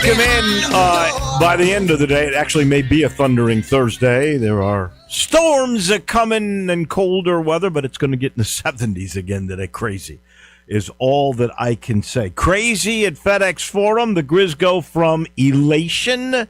lock him in by the end of the day. It actually may be a thundering Thursday. There are storms that come in and colder weather, but it's going to get in the 70s again today. Crazy is all that I can say. Crazy at FedEx Forum. The Grizz go from elation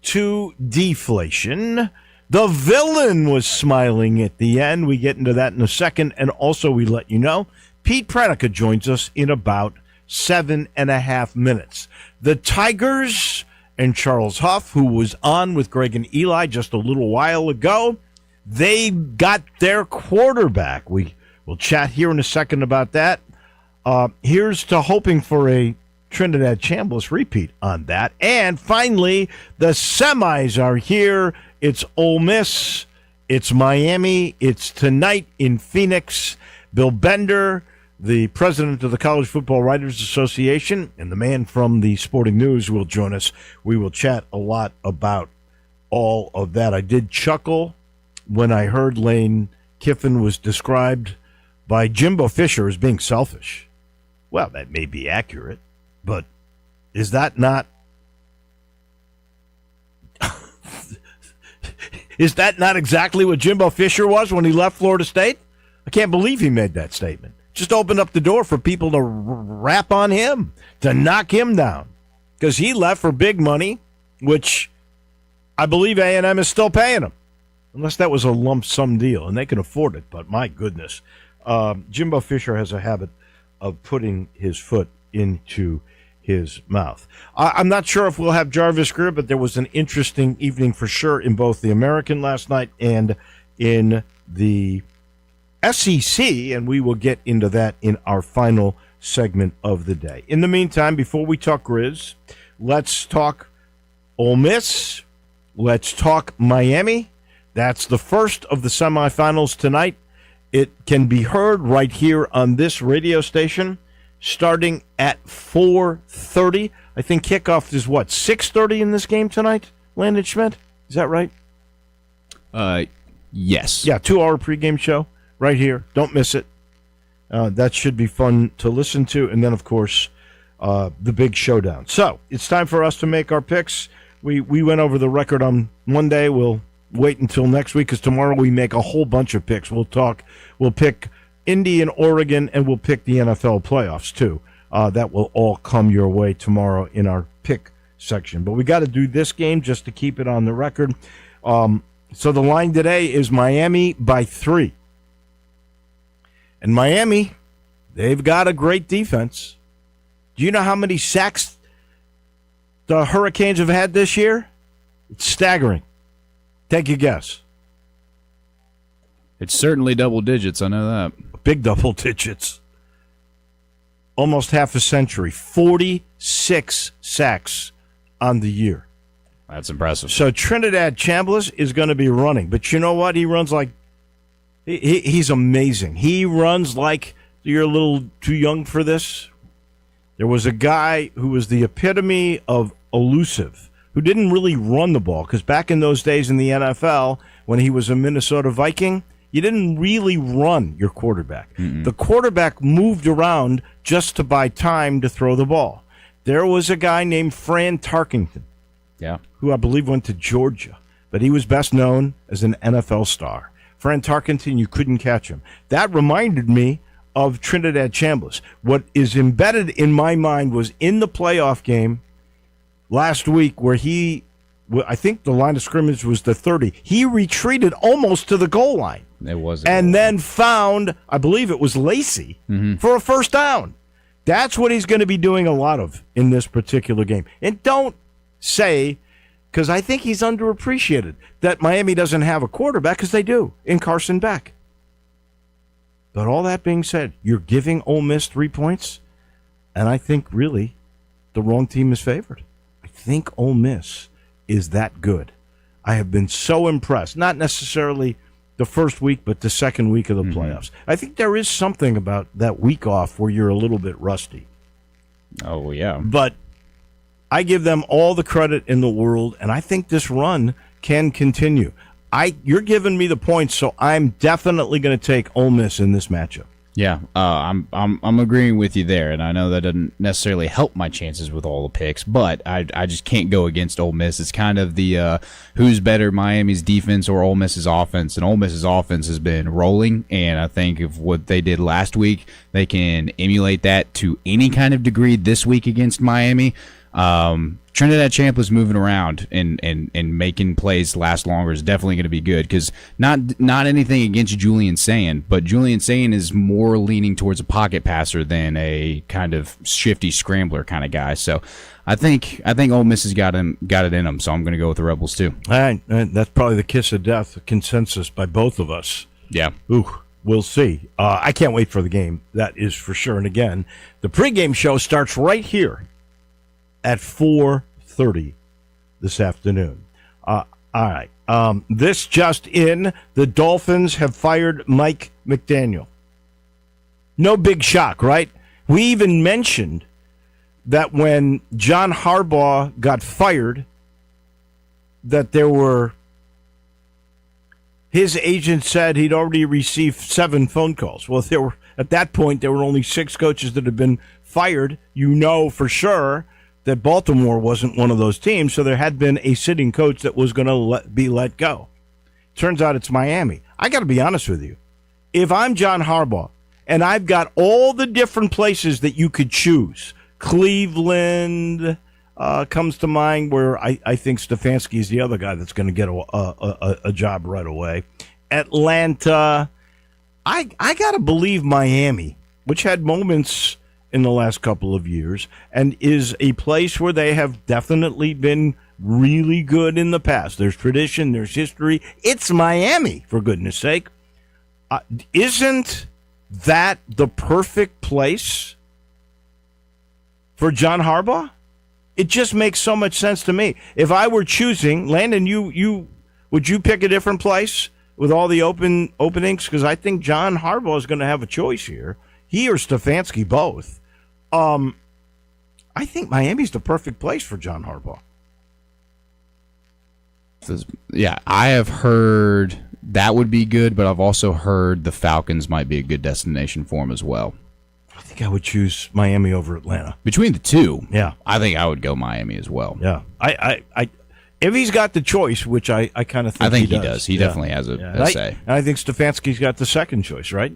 to deflation. The villain was smiling at the end. We get into that in a second. And also we let you know, Pete Pranica joins us in about 7.5 minutes. The Tigers and Charles Huff, who was on with Greg and Eli just a little while ago, they got their quarterback. We will chat here in a second about that. Here's to hoping for a Trinidad Chambliss repeat on that. And finally, the semis are here. It's Ole Miss. It's Miami. It's tonight in Phoenix. Bill Bender, the president of the College Football Writers Association, and the man from the Sporting News will join us. We will chat a lot about all of that. I did chuckle when I heard Lane Kiffin was described by Jimbo Fisher as being selfish. Well, that may be accurate, but is that not is that not exactly what Jimbo Fisher was when he left Florida State? I can't believe he made that statement. Just opened up the door for people to rap on him, to knock him down, because he left for big money, which I believe A&M is still paying him, unless that was a lump sum deal, and they can afford it. But my goodness, Jimbo Fisher has a habit of putting his foot into his mouth. I'm not sure if we'll have Jarvis Greer, but there was an interesting evening for sure in both the American last night and in the SEC, and we will get into that in our final segment of the day. In the meantime, before we talk Grizz, let's talk Ole Miss. Let's talk Miami. That's the first of the semifinals tonight. It can be heard right here on this radio station starting at 4:30. I think kickoff is, 6:30 in this game tonight, Landon Schmidt? Is that right? Yes. Yeah, 2-hour pregame show right here. Don't miss it. That should be fun to listen to. And then, of course, the big showdown. So it's time for us to make our picks. We went over the record on Monday. We'll wait until next week because tomorrow we make a whole bunch of picks. We'll pick Indy and Oregon, and we'll pick the NFL playoffs too. That will all come your way tomorrow in our pick section. But we got to do this game just to keep it on the record. So the line today is Miami by 3. And Miami, they've got a great defense. Do you know how many sacks the Hurricanes have had this year? It's staggering. Take a guess. It's certainly double digits, I know that. Big double digits. Almost half a century. 46 sacks on the year. That's impressive. So Trinidad Chambliss is going to be running. But you know what? He runs like... He's amazing. He runs like... You're a little too young for this. There was a guy who was the epitome of elusive, who didn't really run the ball, because back in those days in the NFL, when he was a Minnesota Viking, you didn't really run your quarterback. Mm-mm. The quarterback moved around just to buy time to throw the ball. There was a guy named Fran Tarkenton, who I believe went to Georgia, but he was best known as an NFL star. Fran Tarkenton, you couldn't catch him. That reminded me of Trinidad Chambliss. What is embedded in my mind was in the playoff game last week where I think the line of scrimmage was the 30. He retreated almost to the goal line. It was. And then found, I believe it was Lacey, for a first down. That's what he's going to be doing a lot of in this particular game. And don't say, because I think he's underappreciated, that Miami doesn't have a quarterback, because they do, in Carson Beck. But all that being said, you're giving Ole Miss 3 points, and I think really the wrong team is favored. I think Ole Miss is that good. I have been so impressed, not necessarily the first week, but the second week of the playoffs. I think there is something about that week off where you're a little bit rusty. Oh, yeah. But I give them all the credit in the world, and I think this run can continue. You're giving me the points, so I'm definitely going to take Ole Miss in this matchup. Yeah, I'm agreeing with you there, and I know that doesn't necessarily help my chances with all the picks, but I just can't go against Ole Miss. It's kind of the who's better, Miami's defense or Ole Miss's offense, and Ole Miss's offense has been rolling, and I think of what they did last week, they can emulate that to any kind of degree this week against Miami. Trinidad Champion's moving around and making plays last longer is definitely going to be good, because not anything against Julian Sand, but Julian Sand is more leaning towards a pocket passer than a kind of shifty scrambler kind of guy. So I think Ole Miss has got it in them. So I'm going to go with the Rebels too. All right, that's probably the kiss of death, consensus by both of us. Yeah. Ooh, we'll see. I can't wait for the game. That is for sure. And again, the pregame show starts right here at 4:30 this afternoon. All right. This just in, the Dolphins have fired Mike McDaniel. No big shock, right? We even mentioned that when John Harbaugh got fired, that his agent said he'd already received 7 phone calls. Well, at that point, there were only 6 coaches that had been fired. You know for sure that Baltimore wasn't one of those teams, so there had been a sitting coach that was going to be let go. Turns out it's Miami. I got to be honest with you. If I'm John Harbaugh and I've got all the different places that you could choose, Cleveland comes to mind, where I think Stefanski is the other guy that's going to get a job right away. Atlanta. I got to believe Miami, which had moments in the last couple of years, and is a place where they have definitely been really good in the past. There's tradition, there's history. It's Miami, for goodness sake. Isn't that the perfect place for John Harbaugh? It just makes so much sense to me. If I were choosing, Landon, would you pick a different place with all the openings? Because I think John Harbaugh is going to have a choice here. He or Stefanski, both. I think Miami's the perfect place for John Harbaugh. Yeah, I have heard that would be good, but I've also heard the Falcons might be a good destination for him as well. I think I would choose Miami over Atlanta. Between the two, yeah, I think I would go Miami as well. Yeah, I if he's got the choice, which I kind of think, I think he does. He definitely has a say. And I think Stefanski's got the second choice, right?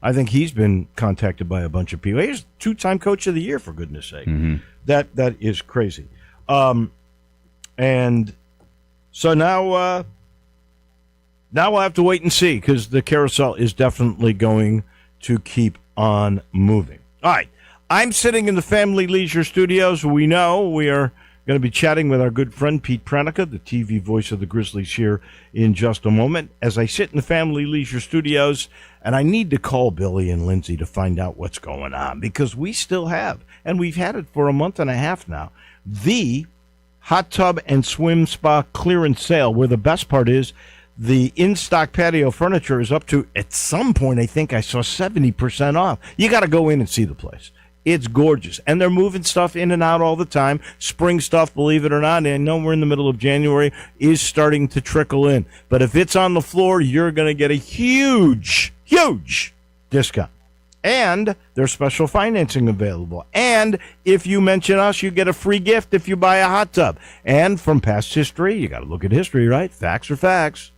I think he's been contacted by a bunch of people. He's 2-time coach of the year, for goodness sake. Mm-hmm. That is crazy. And so now we'll have to wait and see, because the carousel is definitely going to keep on moving. All right. I'm sitting in the Family Leisure Studios. We know we are going to be chatting with our good friend Pete Pranica, the TV voice of the Grizzlies, here in just a moment. As I sit in the Family Leisure Studios, and I need to call Billy and Lindsay to find out what's going on, because we still have, and we've had it for a month and a half now, the hot tub and swim spa clearance sale, where the best part is the in-stock patio furniture is up to, at some point, I think I saw 70% off. You got to go in and see the place. It's gorgeous. And they're moving stuff in and out all the time. Spring stuff, believe it or not, and I know we're in the middle of January, is starting to trickle in. But if it's on the floor, you're going to get a huge discount. And there's special financing available. And if you mention us, you get a free gift if you buy a hot tub. And from past history, you got to look at history, right? Facts are facts.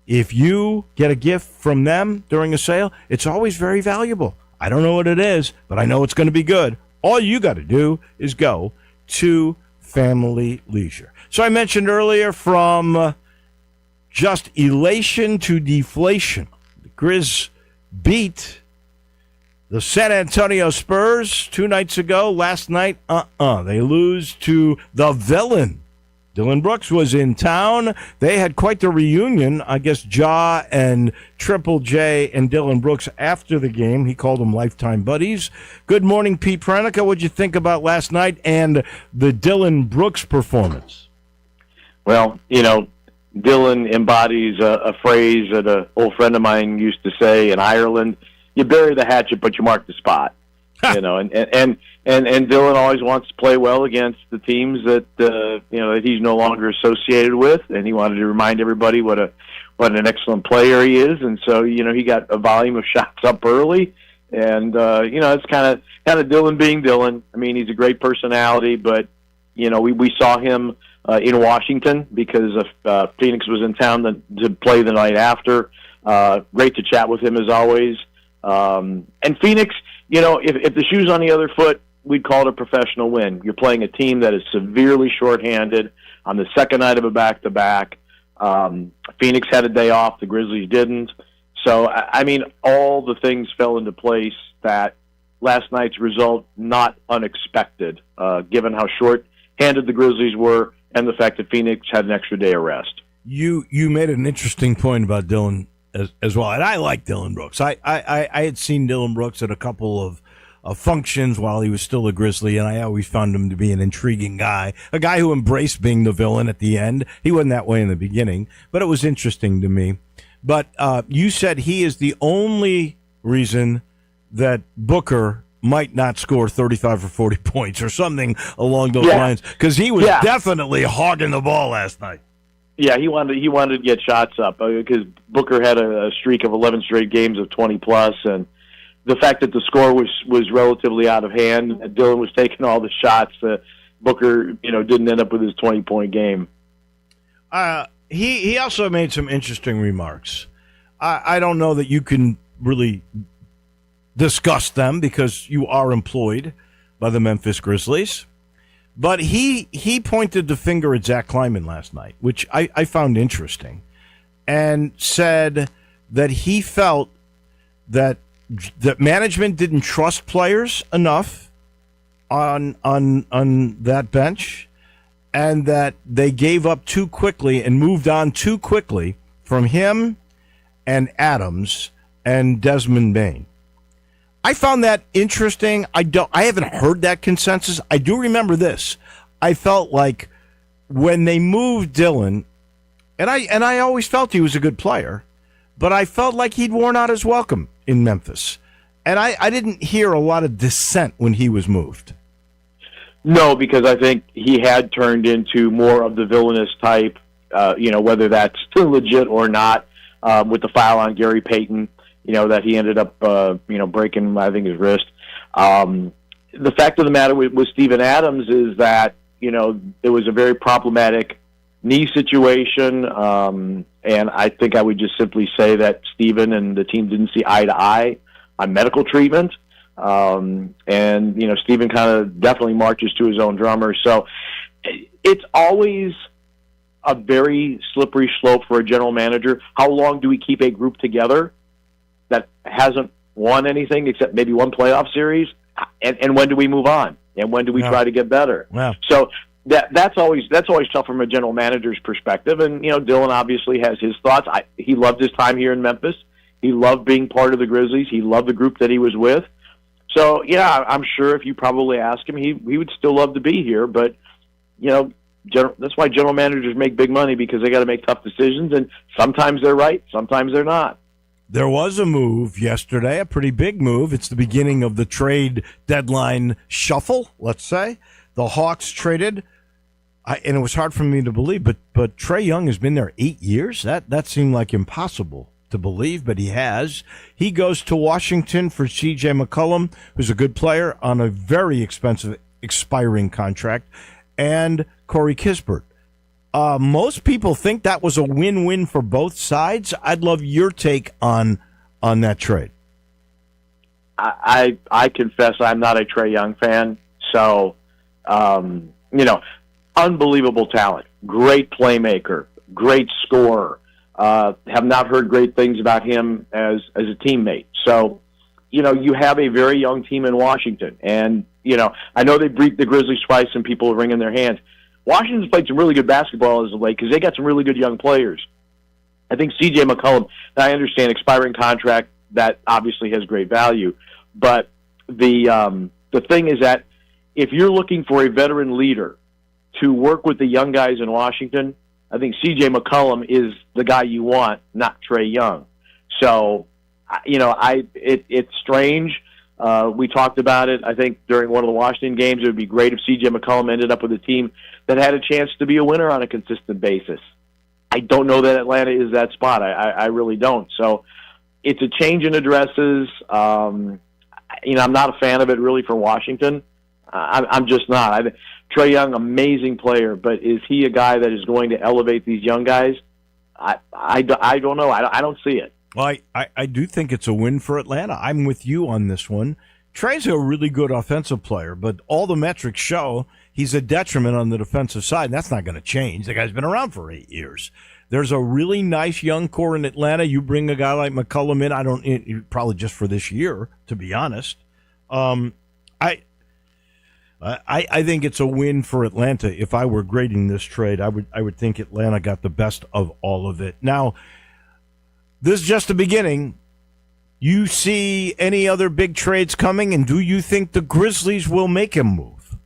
If you get a gift from them during a sale, it's always very valuable. I don't know what it is, but I know it's going to be good. All you got to do is go to Family Leisure. So I mentioned earlier, from just elation to deflation, the Grizz beat the San Antonio Spurs 2 nights ago. Last night, they lose to the villain. Dylan Brooks was in town. They had quite the reunion. I guess Ja and Triple J and Dylan Brooks after the game. He called them lifetime buddies. Good morning, Pete Pranica. What'd you think about last night and the Dylan Brooks performance? Well, Dylan embodies a phrase that an old friend of mine used to say in Ireland: "You bury the hatchet, but you mark the spot." And Dylan always wants to play well against the teams that that he's no longer associated with, and he wanted to remind everybody what what an excellent player he is. And so, he got a volume of shots up early. And, it's kind of Dylan being Dylan. I mean, he's a great personality, but, we saw him in Washington because Phoenix was in town to play the night after. Great to chat with him as always. And Phoenix, if the shoe's on the other foot, we'd call it a professional win. You're playing a team that is severely shorthanded on the second night of a back-to-back. Phoenix had a day off. The Grizzlies didn't. So, I mean, all the things fell into place that last night's result, not unexpected, given how short-handed the Grizzlies were and the fact that Phoenix had an extra day of rest. You made an interesting point about Dylan as well, and I like Dylan Brooks. I had seen Dylan Brooks at a couple of functions while he was still a Grizzly, and I always found him to be an intriguing guy, a guy who embraced being the villain at the end. He wasn't that way in the beginning, but it was interesting to me. But you said he is the only reason that Booker might not score 35 or 40 points or something along those lines, because he was definitely hogging the ball last night. Yeah, he wanted to get shots up because Booker had a streak of 11 straight games of 20-plus, and the fact that the score was relatively out of hand, Dylan was taking all the shots. Booker, didn't end up with his 20-point game. He also made some interesting remarks. I don't know that you can really discuss them because you are employed by the Memphis Grizzlies. But he pointed the finger at Zach Kleiman last night, which I found interesting, and said that he felt that management didn't trust players enough on that bench, and that they gave up too quickly and moved on too quickly from him and Adams and Desmond Bane. I found that interesting. I haven't heard that consensus. I do remember this. I felt like when they moved Dylan, and I always felt he was a good player, but I felt like he'd worn out his welcome in Memphis. And I didn't hear a lot of dissent when he was moved. No, because I think he had turned into more of the villainous type, whether that's still legit or not, with the foul on Gary Payton, that he ended up, breaking, I think, his wrist. The fact of the matter with Steven Adams is that, it was a very problematic knee situation, and I think I would just simply say that Steven and the team didn't see eye to eye on medical treatment. And, Steven kind of definitely marches to his own drummer. So it's always a very slippery slope for a general manager. How long do we keep a group together that hasn't won anything except maybe one playoff series? And when do we move on? And when do we try to get better? Yeah. So that's always tough from a general manager's perspective. And, Dylan obviously has his thoughts. He loved his time here in Memphis. He loved being part of the Grizzlies. He loved the group that he was with. So, yeah, I'm sure if you probably ask him, he would still love to be here. But, that's why general managers make big money, because they got to make tough decisions. And sometimes they're right, sometimes they're not. There was a move yesterday, a pretty big move. It's the beginning of the trade deadline shuffle, let's say. The Hawks traded, and it was hard for me to believe, but Trae Young has been there 8 years? That seemed like impossible to believe, but he has. He goes to Washington for C.J. McCollum, who's a good player on a very expensive expiring contract, and Corey Kispert. Most people think that was a win-win for both sides. I'd love your take on that trade. I confess I'm not a Trae Young fan, so unbelievable talent, great playmaker, great scorer. Have not heard great things about him as a teammate. So, you have a very young team in Washington, and I know they beat the Grizzlies twice, and people are wringing their hands. Washington's played some really good basketball as of late because they got some really good young players. I think C.J. McCollum, and I understand expiring contract, that obviously has great value, but the thing is that if you're looking for a veteran leader to work with the young guys in Washington, I think C.J. McCollum is the guy you want, not Trae Young. So, it's strange. We talked about it, I think, during one of the Washington games. It would be great if C.J. McCollum ended up with a team that had a chance to be a winner on a consistent basis. I don't know that Atlanta is that spot. I really don't. So it's a change in addresses. I'm not a fan of it really for Washington. I'm just not. Trae Young, amazing player, but is he a guy that is going to elevate these young guys? I don't know. I don't see it. Well, I do think it's a win for Atlanta. I'm with you on this one. Trae's a really good offensive player, but all the metrics show he's a detriment on the defensive side, and that's not going to change. The guy's been around for 8 years. There's a really nice young core in Atlanta. You bring a guy like McCollum in, probably just for this year, to be honest. I think it's a win for Atlanta. If I were grading this trade, I would think Atlanta got the best of all of it. Now, this is just the beginning. You see any other big trades coming, and do you think the Grizzlies will make a move?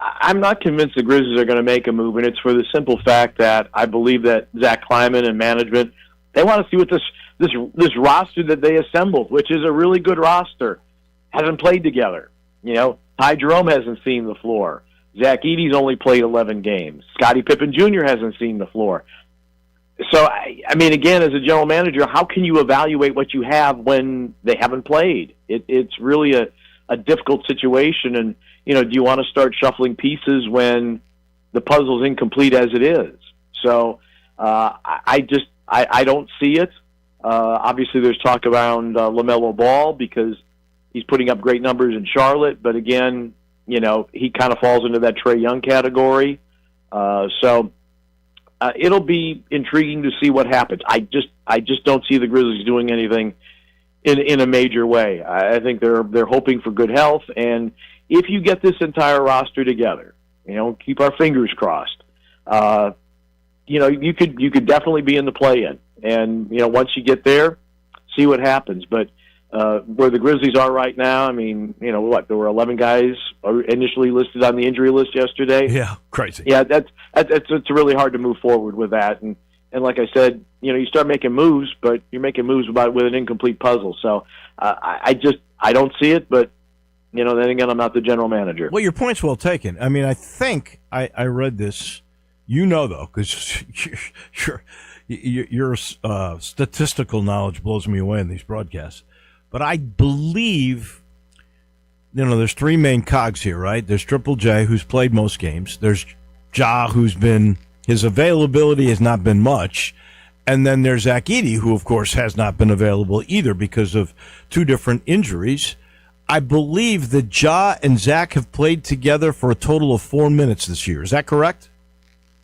I'm not convinced the Grizzlies are going to make a move, and it's for the simple fact that I believe that Zach Kleiman and management, they want to see what this roster that they assembled, which is a really good roster, hasn't played together. Ty Jerome hasn't seen the floor. Zach Edey's only played 11 games. Scottie Pippen Jr. hasn't seen the floor. So, again, as a general manager, how can you evaluate what you have when they haven't played? It's really a difficult situation, and, do you want to start shuffling pieces when the puzzle's incomplete as it is? So, I don't see it. Obviously, there's talk around LaMelo Ball because he's putting up great numbers in Charlotte, but again, he kind of falls into that Trae Young category. It'll be intriguing to see what happens. I just don't see the Grizzlies doing anything in a major way. I think they're hoping for good health, and if you get this entire roster together, keep our fingers crossed. You could definitely be in the play-in, and once you get there, see what happens. But where the Grizzlies are right now, there were 11 guys initially listed on the injury list yesterday. Yeah, crazy. Yeah, it's really hard to move forward with that. And like I said, you start making moves, but you're making moves with an incomplete puzzle. So I don't see it, but then again, I'm not the general manager. Well, your point's well taken. I think I read this, though, because your statistical knowledge blows me away in these broadcasts. But I believe, there's three main cogs here, right? There's Triple J, who's played most games. There's Ja, his availability has not been much. And then there's Zach Edey, who, of course, has not been available either because of two different injuries. I believe that Ja and Zach have played together for a total of 4 minutes this year. Is that correct?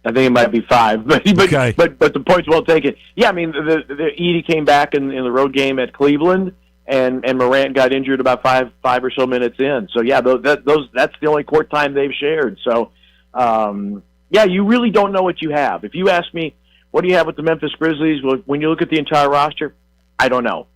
I think it might be 5, but okay. but the point's well taken. Yeah, the Edey came back in the road game at Cleveland. And Morant got injured about five or so minutes in. So yeah, that's the only court time they've shared. So you really don't know what you have. If you ask me, what do you have with the Memphis Grizzlies? Well, when you look at the entire roster, I don't know,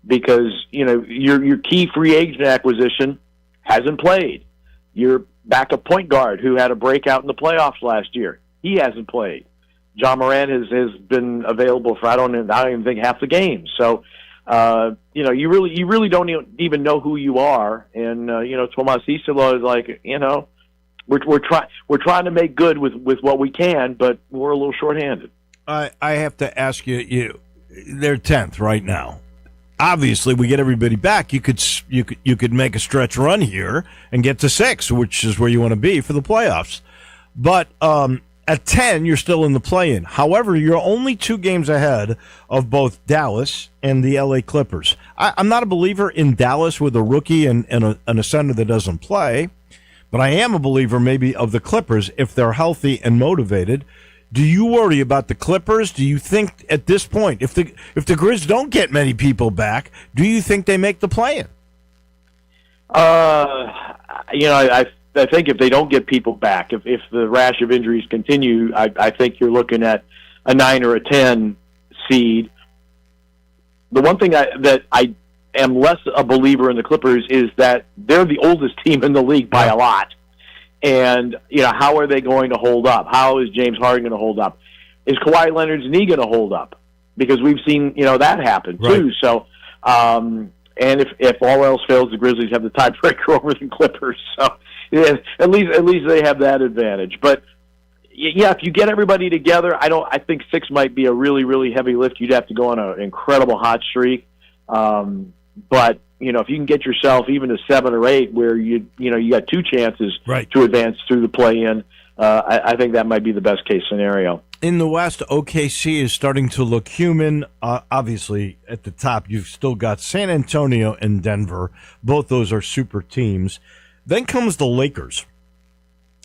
because your key free agent acquisition hasn't played. Your backup point guard who had a breakout in the playoffs last year, he hasn't played. John Morant has been available for I don't even think half the games. So. You really don't even know who you are, and Tomas Isolo is like, we're trying to make good with what we can, but we're a little shorthanded. I have to ask you, they're 10th right now. Obviously, we get everybody back. You could make a stretch run here and get to 6, which is where you want to be for the playoffs. But at 10, you're still in the play-in. However, you're only 2 games ahead of both Dallas and the L.A. Clippers. I'm not a believer in Dallas with a rookie and a center that doesn't play, but I am a believer maybe of the Clippers if they're healthy and motivated. Do you worry about the Clippers? Do you think at this point, if the Grizz don't get many people back, do you think they make the play-in? I think if they don't get people back, if the rash of injuries continue, I think you're looking at a 9 or a 10 seed. The one thing that I am less a believer in the Clippers is that they're the oldest team in the league by a lot. And, how are they going to hold up? How is James Harden going to hold up? Is Kawhi Leonard's knee going to hold up? Because we've seen, that happen too. Right. So, and if all else fails, the Grizzlies have the tiebreaker over the Clippers. So, yeah, at least they have that advantage. But yeah, if you get everybody together, I think 6 might be a really, really heavy lift. You'd have to go on an incredible hot streak. But, if you can get yourself even to 7 or 8 where you got 2 chances to advance through the play-in, I think that might be the best case scenario. In the West, OKC is starting to look human. Obviously, at the top, you've still got San Antonio and Denver. Both those are super teams. Then comes the Lakers.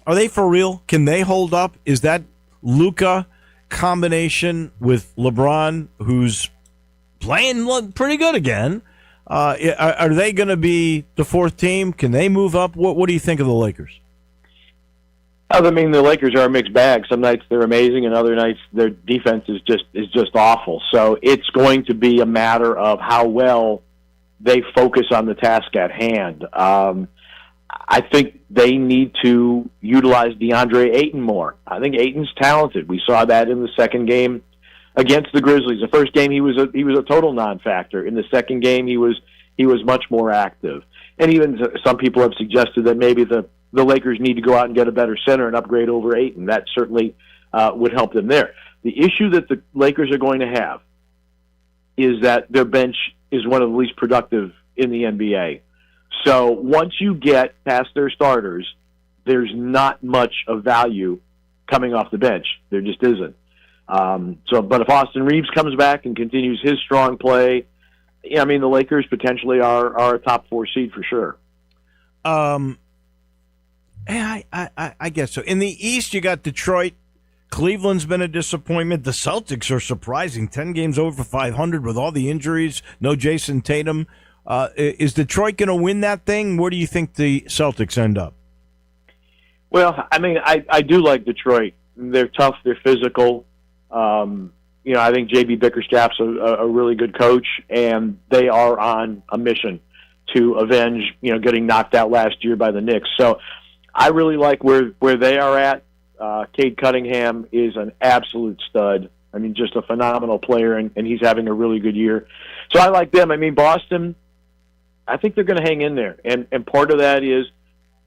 Are they for real? Can they hold up? Is that Luka combination with LeBron, who's playing pretty good again? Are they going to be the 4th team? Can they move up? What do you think of the Lakers? I mean, the Lakers are a mixed bag. Some nights they're amazing, and other nights their defense is just awful. So it's going to be a matter of how well they focus on the task at hand. I think they need to utilize DeAndre Ayton more. I think Ayton's talented. We saw that in the second game against the Grizzlies. The first game he was a total non-factor. In the second game he was much more active. And even some people have suggested that maybe the Lakers need to go out and get a better center and upgrade over Ayton. That certainly would help them there. The issue that the Lakers are going to have is that their bench is one of the least productive in the NBA. So once you get past their starters, there's not much of value coming off the bench. There just isn't. But if Austin Reeves comes back and continues his strong play, I mean, the Lakers potentially are a top 4 seed for sure. I guess so. In the East, you got Detroit. Cleveland's been a disappointment. The Celtics are surprising. 10 games over 500 with all the injuries. No Jason Tatum. Is Detroit going to win that thing? Where do you think the Celtics end up? Well, I mean, I do like Detroit. They're tough. They're physical. I think J.B. Bickerstaff's a really good coach, and they are on a mission to avenge, getting knocked out last year by the Knicks. So I really like where they are at. Cade Cunningham is an absolute stud. I mean, just a phenomenal player, and he's having a really good year. So I like them. I mean, Boston, I think they're going to hang in there. And part of that is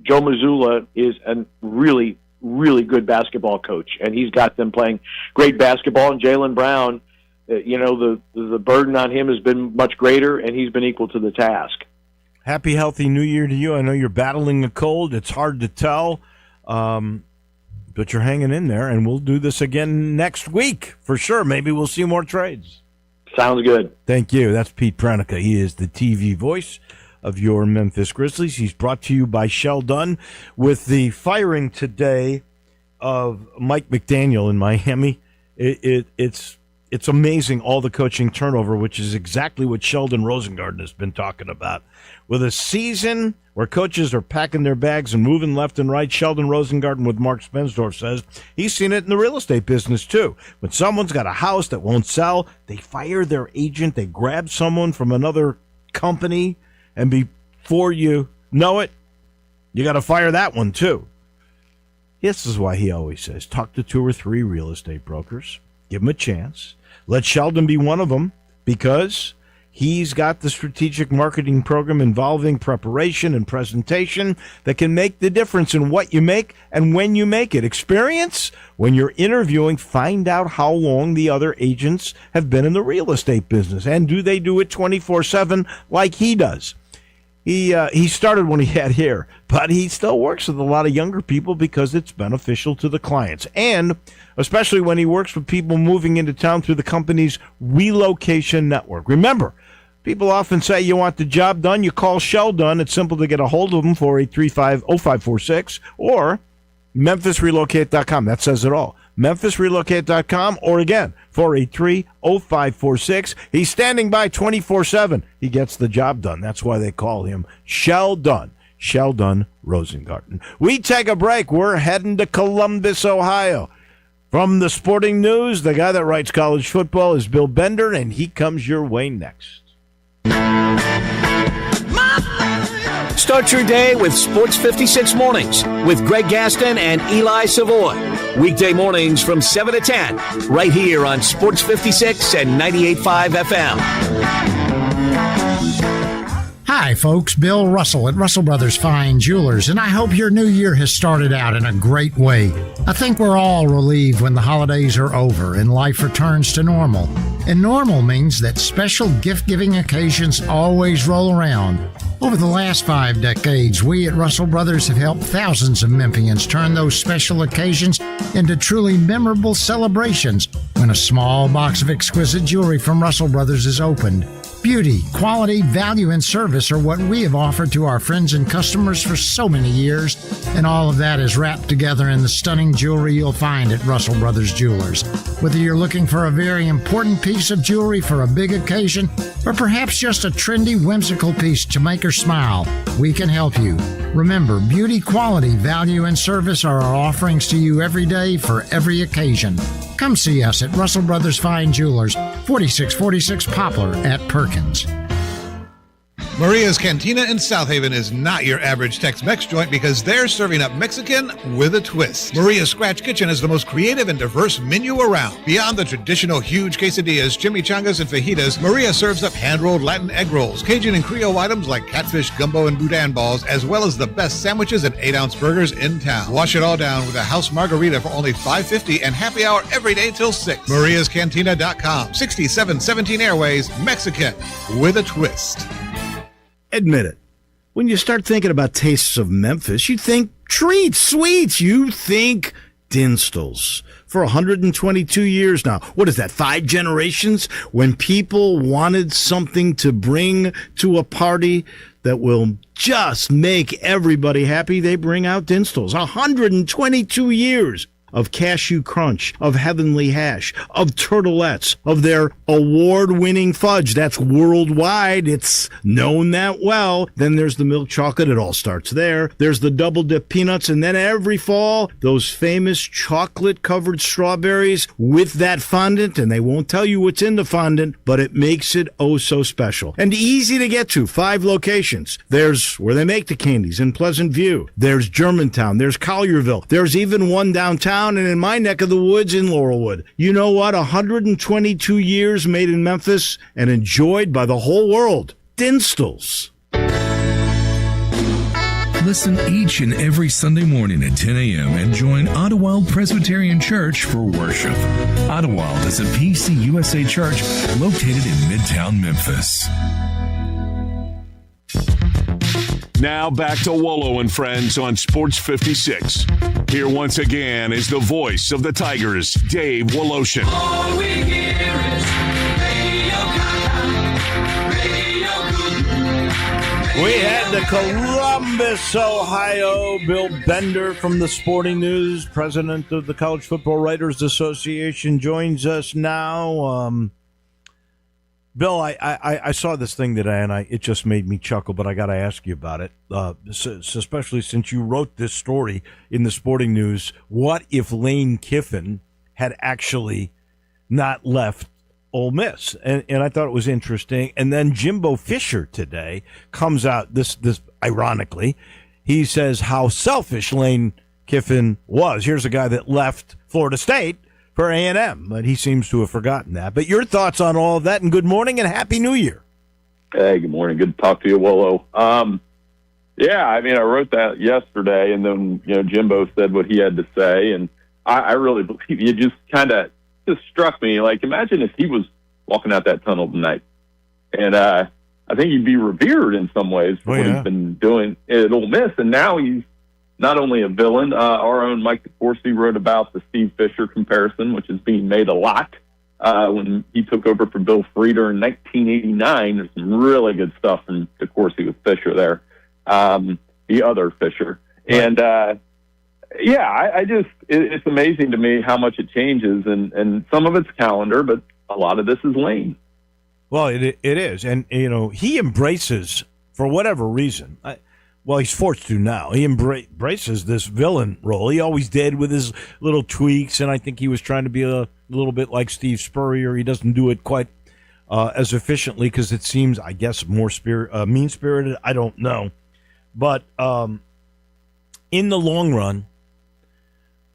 Joe Mazzulla is a really, really good basketball coach, and he's got them playing great basketball. And Jaylen Brown, the burden on him has been much greater, and he's been equal to the task. Happy, healthy New Year to you. I know you're battling a cold. It's hard to tell, but you're hanging in there, and we'll do this again next week for sure. Maybe we'll see more trades. Sounds good. Thank you. That's Pete Pranica. He is the TV voice of your Memphis Grizzlies. He's brought to you by Shell Dunn. With the firing today of Mike McDaniel in Miami, it's amazing, all the coaching turnover, which is exactly what Sheldon Rosengarten has been talking about. With a season where coaches are packing their bags and moving left and right, Sheldon Rosengarten with Mark Spensdorf says he's seen it in the real estate business too. When someone's got a house that won't sell, they fire their agent, they grab someone from another company, and before you know it, you got to fire that one too. This is why he always says, talk to 2 or 3 real estate brokers, give them a chance. Let Sheldon be one of them, because he's got the strategic marketing program involving preparation and presentation that can make the difference in what you make and when you make it. Experience? When you're interviewing, find out how long the other agents have been in the real estate business, and do they do it 24/7 like he does. He started when he had hair, but he still works with a lot of younger people because it's beneficial to the clients, and especially when he works with people moving into town through the company's relocation network. Remember, people often say you want the job done, you call Shell Dunn. It's simple to get a hold of them, 483-0546, or MemphisRelocate.com. That says it all. MemphisRelocate.com, or again, 483-0546. He's standing by 24/7. He gets the job done. That's why they call him Shell Dunn. Shell Dunn Rosengarten. We take a break. We're heading to Columbus, Ohio. From the Sporting News, the guy that writes college football is Bill Bender, and he comes your way next. Start your day with Sports 56 Mornings with Greg Gaston and Eli Savoy. Weekday mornings from 7 to 10, right here on Sports 56 and 98.5 FM. Hi, Hi, folks. Bill Russell at Russell Brothers Fine Jewelers, and I hope your new year has started out in a great way. I think we're all relieved when the holidays are over and life returns to normal. And normal means that special gift-giving occasions always roll around. Over the last 5 decades, we at Russell Brothers have helped thousands of Memphians turn those special occasions into truly memorable celebrations when a small box of exquisite jewelry from Russell Brothers is opened. Beauty, quality, value, and service are what we have offered to our friends and customers for so many years, and all of that is wrapped together in the stunning jewelry you'll find at Russell Brothers Jewelers. Whether you're looking for a very important piece of jewelry for a big occasion, or perhaps just a trendy, whimsical piece to make her smile, we can help you. Remember, beauty, quality, value, and service are our offerings to you every day for every occasion. Come see us at Russell Brothers Fine Jewelers, 4646 Poplar at Perkins. Maria's Cantina in South Haven is not your average Tex-Mex joint because they're serving up Mexican with a twist. Maria's Scratch Kitchen is the most creative and diverse menu around. Beyond the traditional huge quesadillas, chimichangas, and fajitas, Maria serves up hand-rolled Latin egg rolls, Cajun and Creole items like catfish, gumbo, and boudin balls, as well as the best sandwiches and 8-ounce burgers in town. Wash it all down with a house margarita for only $5.50 and happy hour every day till 6. MariasCantina.com, 6717 Airways, Mexican with a twist. Admit it. When you start thinking about tastes of Memphis, you think treats, sweets. You think Dinstall's. For 122 years now. What is that, 5 generations? When people wanted something to bring to a party that will just make everybody happy, they bring out Dinstall's. 122 years of cashew crunch, of heavenly hash, of turtlettes, of their award-winning fudge. That's worldwide. It's known that well. Then there's the milk chocolate. It all starts there. There's the double-dip peanuts. And then every fall, those famous chocolate-covered strawberries with that fondant. And they won't tell you what's in the fondant, but it makes it oh so special. And easy to get to. 5 locations. There's where they make the candies in Pleasant View. There's Germantown. There's Collierville. There's even one downtown and in my neck of the woods in Laurelwood. You know what? 122 years made in Memphis and enjoyed by the whole world. Dinstall's. Listen each and every Sunday morning at 10 a.m. and join Ottawa Presbyterian Church for worship. Ottawa is a PCUSA church located in Midtown Memphis. Now back to Wolo and Friends on Sports 56. Here once again is the voice of the Tigers, Dave Woloshin. All we hear is Radio Gaga, Radio Goo. We had the Columbus, Ohio, Bill Bender from the Sporting News, president of the College Football Writers Association, joins us now. Bill, I saw this thing today, and it just made me chuckle, but I got to ask you about it, especially since you wrote this story in the Sporting News. What if Lane Kiffin had actually not left Ole Miss? And I thought it was interesting. And then Jimbo Fisher today comes out, this ironically, he says how selfish Lane Kiffin was. Here's a guy that left Florida State for A&M, but he seems to have forgotten that. But your thoughts on all of that, and good morning and Happy New Year. Hey, good morning. Good to talk to you, Wolo. Yeah, I mean, I wrote that yesterday, and then, Jimbo said what he had to say, and I really believe it just kind of just struck me. Like, imagine if he was walking out that tunnel tonight. And I think he'd be revered in some ways for what he's been doing at Ole Miss, and now he's not only a villain. Our own Mike DeCourcy wrote about the Steve Fisher comparison, which is being made a lot when he took over for Bill Frieder in 1989. There's some really good stuff from DeCourcy with Fisher there, the other Fisher. And, it's amazing to me how much it changes. And some of it's calendar, but a lot of this is Lane. Well, it is. And, he embraces, for whatever reason, well, he's forced to now. He embraces this villain role. He always did with his little tweaks, and I think he was trying to be a little bit like Steve Spurrier. He doesn't do it quite as efficiently because it seems, I guess, more mean-spirited. I don't know. But in the long run,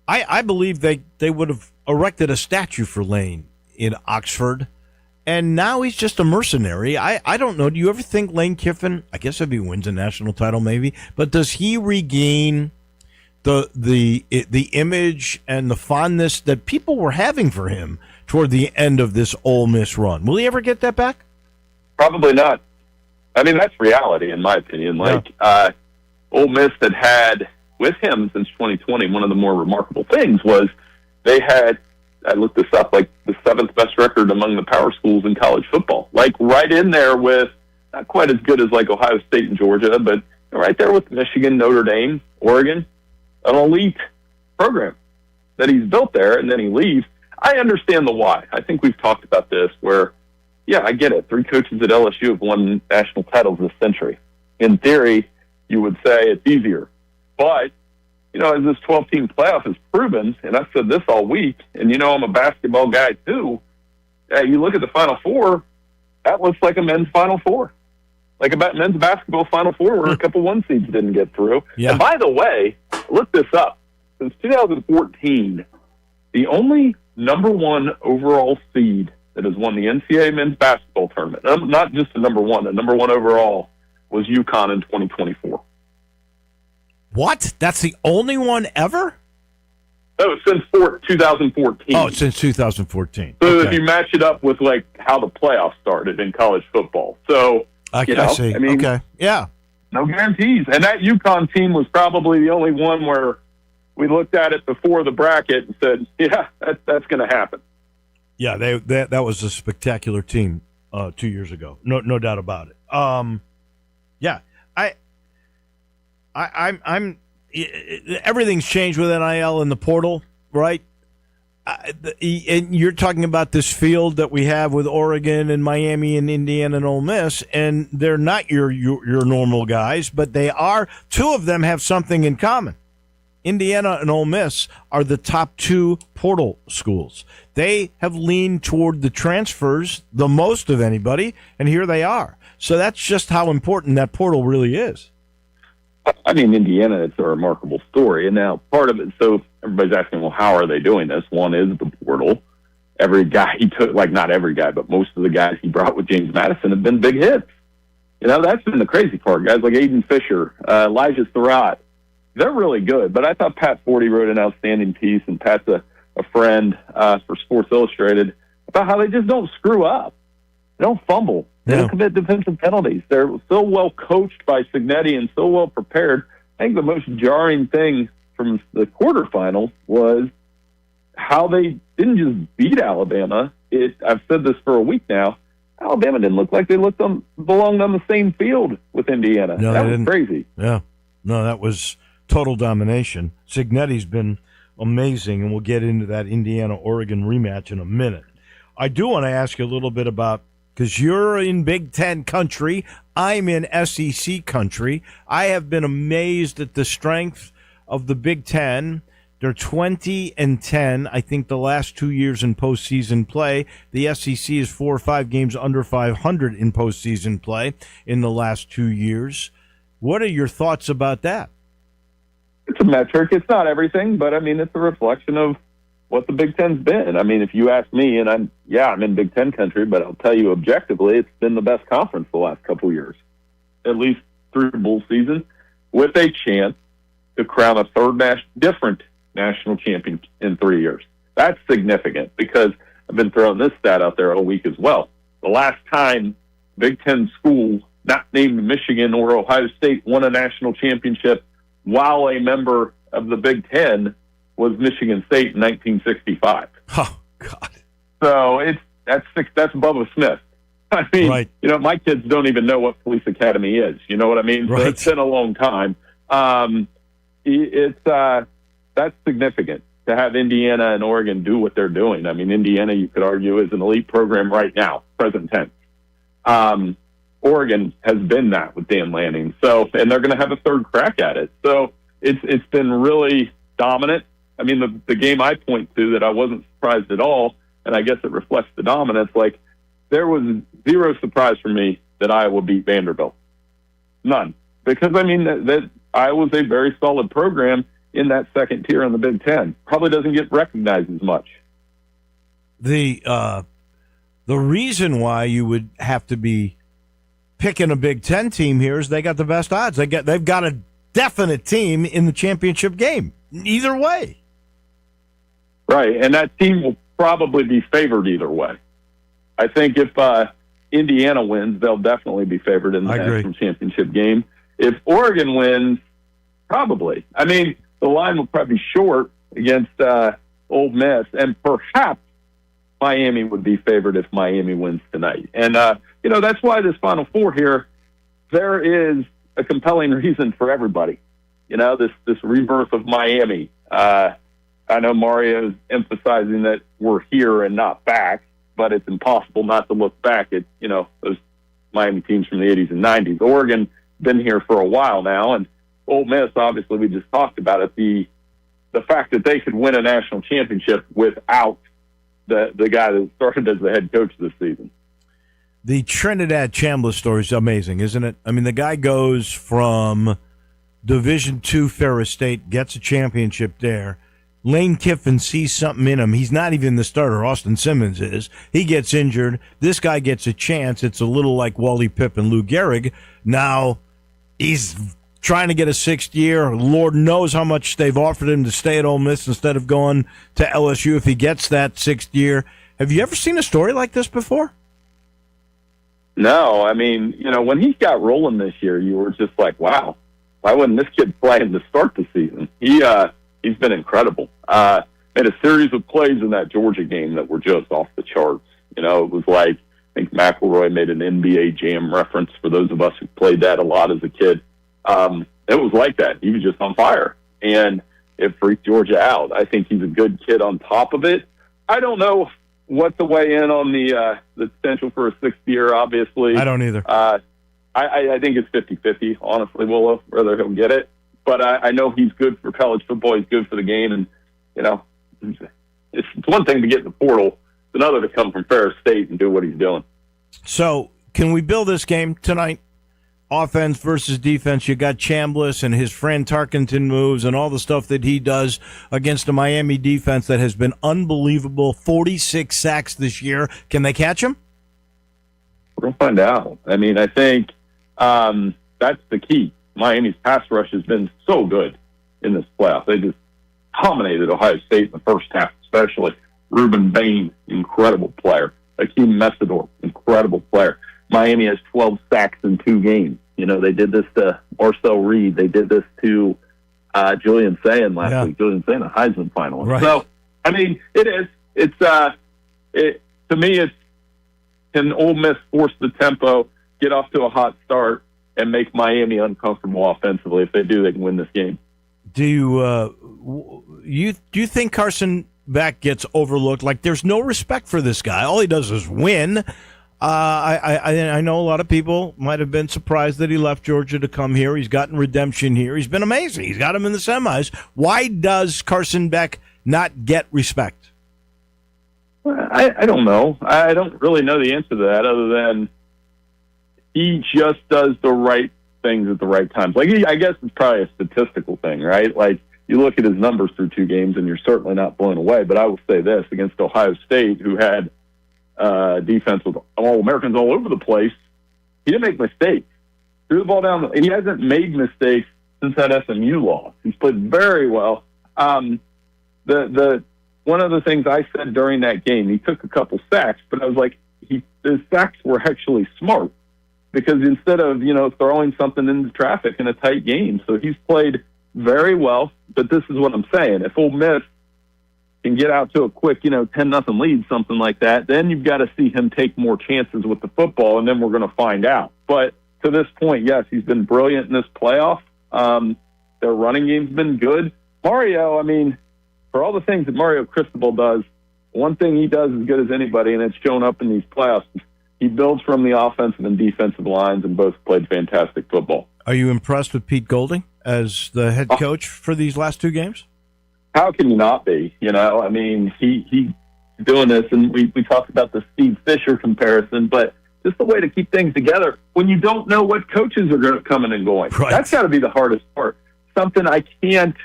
I believe they would have erected a statue for Lane in Oxford, and now he's just a mercenary. I don't know. Do you ever think Lane Kiffin, I guess if he wins a national title maybe, but does he regain the image and the fondness that people were having for him toward the end of this Ole Miss run? Will he ever get that back? Probably not. I mean, that's reality, in my opinion. Ole Miss had with him since 2020, one of the more remarkable things was they had, I looked this up, like the 7th best record among the power schools in college football. Like right in there with, not quite as good as like Ohio State and Georgia, but right there with Michigan, Notre Dame, Oregon, an elite program that he's built there, and then he leaves. I understand the why. I think we've talked about this where, yeah, I get it. 3 coaches at LSU have won national titles this century. In theory, you would say it's easier. But, as this 12-team playoff has proven, and I've said this all week, and I'm a basketball guy too, you look at the Final Four, that looks like a men's Final Four. Like a men's basketball Final Four where a couple 1 seeds didn't get through. Yeah. And by the way, look this up. Since 2014, the only number 1 overall seed that has won the NCAA men's basketball tournament, not just the number 1, the number 1 overall was UConn in 2024. What? That's the only one ever? No, since 2014. Oh, since 2014. So if you match it up with like how the playoffs started in college football. So, I see. I mean, okay. Yeah. No guarantees. And that UConn team was probably the only one where we looked at it before the bracket and said, yeah, that's going to happen. Yeah, that was a spectacular team 2 years ago. No doubt about it. Yeah, I'm everything's changed with NIL and the portal, right? And you're talking about this field that we have with Oregon and Miami and Indiana and Ole Miss, and they're not your normal guys, but they are. 2 of them have something in common. Indiana and Ole Miss are the top 2 portal schools. They have leaned toward the transfers the most of anybody, and here they are. So that's just how important that portal really is. I mean, Indiana, it's a remarkable story. And now part of it, so everybody's asking, well, how are they doing this? One is the portal. Every guy he took, like not every guy, but most of the guys he brought with James Madison have been big hits. That's been the crazy part. Guys like Aiden Fisher, Elijah Surratt, they're really good. But I thought Pat Forty wrote an outstanding piece, and Pat's a friend for Sports Illustrated, about how they just don't screw up. They don't fumble. They don't commit defensive penalties. They're so well coached by Signetti and so well prepared. I think the most jarring thing from the quarterfinals was how they didn't just beat Alabama. I've said this for a week now. Alabama didn't look like they belonged on the same field with Indiana. No, that was crazy. Yeah. No, that was total domination. Signetti's been amazing, and we'll get into that Indiana-Oregon rematch in a minute. I do want to ask you a little bit about, because you're in Big Ten country, I'm in SEC country. I have been amazed at the strength of the Big Ten. They're 20-10. I think the last 2 years in postseason play. The SEC is 4 or 5 games under 500 in postseason play in the last 2 years. What are your thoughts about that? It's a metric. It's not everything, but I mean, it's a reflection of what the Big Ten's been. I mean, if you ask me, and I'm in Big Ten country, but I'll tell you objectively, it's been the best conference the last couple of years, at least through bowl season, with a chance to crown a third different national champion in 3 years. That's significant because I've been throwing this stat out there all week as well. The last time Big Ten school, not named Michigan or Ohio State, won a national championship while a member of the Big Ten was Michigan State in 1965. Oh, God. So that's Bubba Smith. I mean, right. My kids don't even know what Police Academy is. You know what I mean? Right. So it's been a long time. That's significant to have Indiana and Oregon do what they're doing. I mean, Indiana, you could argue, is an elite program right now, present tense. Oregon has been that with Dan Lanning. So, and they're going to have a third crack at it. So it's been really dominant. I mean, the game I point to that I wasn't surprised at all, and I guess it reflects the dominance, like there was zero surprise for me that Iowa beat Vanderbilt. None. Because, I mean, that Iowa's a very solid program in that second tier in the Big Ten. Probably doesn't get recognized as much. The reason why you would have to be picking a Big Ten team here is they got the best odds. They've got a definite team in the championship game. Either way. Right, and that team will probably be favored either way. I think if Indiana wins, they'll definitely be favored in the national championship game. If Oregon wins, probably. I mean, the line will probably be short against Ole Miss, and perhaps Miami would be favored if Miami wins tonight. And, that's why this Final Four here, there is a compelling reason for everybody. This rebirth of Miami. I know Mario's emphasizing that we're here and not back, but it's impossible not to look back at, those Miami teams from the 80s and 90s. Oregon been here for a while now, and Ole Miss, obviously, we just talked about it. The fact that they could win a national championship without the guy that started as the head coach this season. The Trinidad Chambliss story is amazing, isn't it? I mean, the guy goes from Division II Ferris State, gets a championship there. Lane Kiffin sees something in him. He's not even the starter. Austin Simmons is. He gets injured. This guy gets a chance. It's a little like Wally Pipp and Lou Gehrig. Now he's trying to get a sixth year. Lord knows how much they've offered him to stay at Ole Miss instead of going to LSU if he gets that sixth year. Have you ever seen a story like this before? No. I mean, when he got rolling this year, you were just like, wow, why wouldn't this kid play him to start the season? He's been incredible. Made a series of plays in that Georgia game that were just off the charts. It was like, I think McElroy made an NBA Jam reference for those of us who played that a lot as a kid. It was like that. He was just on fire, and it freaked Georgia out. I think he's a good kid on top of it. I don't know what the way in on the potential for a sixth year, obviously. I don't either. I think it's 50-50, honestly, Wolo, whether he'll get it. But I know he's good for college football. He's good for the game. And, it's one thing to get in the portal. It's another to come from Ferris State and do what he's doing. So can we build this game tonight? Offense versus defense. You got Chambliss and his friend Tarkenton moves and all the stuff that he does against a Miami defense that has been unbelievable. 46 sacks this year. Can they catch him? We're going to find out. I mean, I think that's the key. Miami's pass rush has been so good in this playoff. They just dominated Ohio State in the first half, especially. Reuben Bain, incredible player. Akeem Messidor, incredible player. Miami has 12 sacks in 2 games. They did this to Marcel Reed. They did this to Julian Sayin last week. Julian Sayin, a Heisman finalist. Right. So, I mean, it is. To me, it's can Ole Miss force the tempo, get off to a hot start, and make Miami uncomfortable offensively. If they do, they can win this game. Do you think Carson Beck gets overlooked? Like, there's no respect for this guy. All he does is win. I know a lot of people might have been surprised that he left Georgia to come here. He's gotten redemption here. He's been amazing. He's got him in the semis. Why does Carson Beck not get respect? I don't know. I don't really know the answer to that other than he just does the right things at the right times. Like, I guess it's probably a statistical thing, right? Like, you look at his numbers through 2 games and you're certainly not blown away. But I will say this, against Ohio State, who had defense with All-Americans all over the place, he didn't make mistakes. Threw the ball down. He hasn't made mistakes since that SMU loss. He's played very well. One of the things I said during that game, he took a couple sacks, but I was like, his sacks were actually smart because instead of, throwing something into traffic in a tight game. So he's played very well, but this is what I'm saying. If Ole Miss can get out to a quick, 10-0 lead, something like that, then you've got to see him take more chances with the football, and then we're going to find out. But to this point, yes, he's been brilliant in this playoff. Their running game's been good. Mario, I mean, for all the things that Mario Cristobal does, one thing he does as good as anybody, and it's shown up in these playoffs, he builds from the offensive and defensive lines, and both played fantastic football. Are you impressed with Pete Golding as the head coach for these last 2 games? How can you not be? I mean, he's doing this, and we talked about the Steve Fisher comparison, but just the way to keep things together when you don't know what coaches are going to come in and going. Right. That's got to be the hardest part. Something I can't